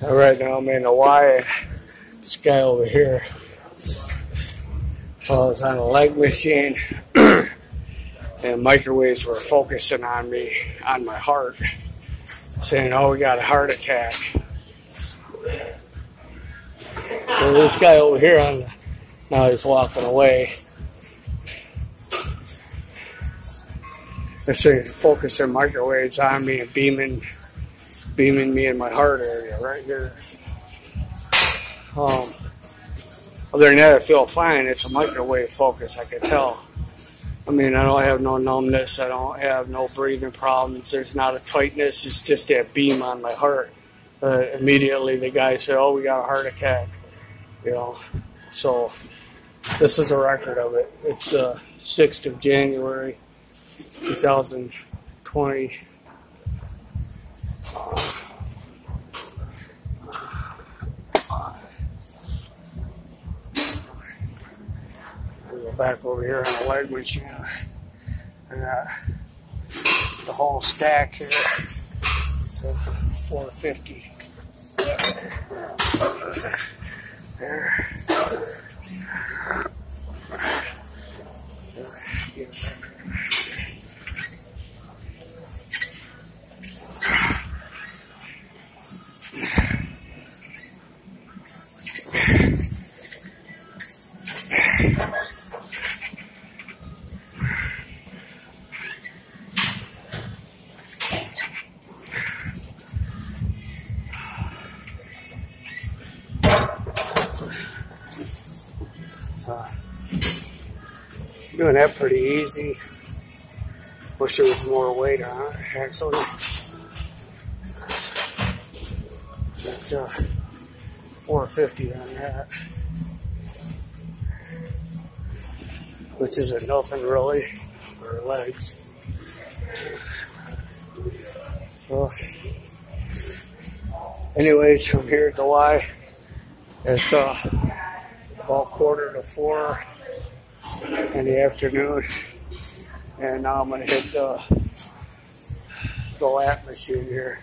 Right now I'm in the Y. This guy over here, I was on a leg machine and microwaves were focusing on me, on my heart, saying, oh, we got a heart attack. So this guy over here, now he's walking away. They're saying focusing microwaves on me and beaming me in my heart area right here. Other than that, I feel fine. It's a microwave focus, I can tell. I mean, I don't have no numbness. I don't have no breathing problems. There's not a tightness. It's just that beam on my heart. Immediately, the guy said, oh, we got a heart attack. You know, so this is a record of it. It's the 6th of January, 2020. Go back over here on the leg machine. I got the whole stack here. It's a 450. There. Doing that pretty easy. Wish there was more weight on it, actually. That's 450 on that, which isn't nothing really for legs. So, anyways, I'm here at the Y. It's about 3:45 in the afternoon, and now I'm going to hit the lap machine here.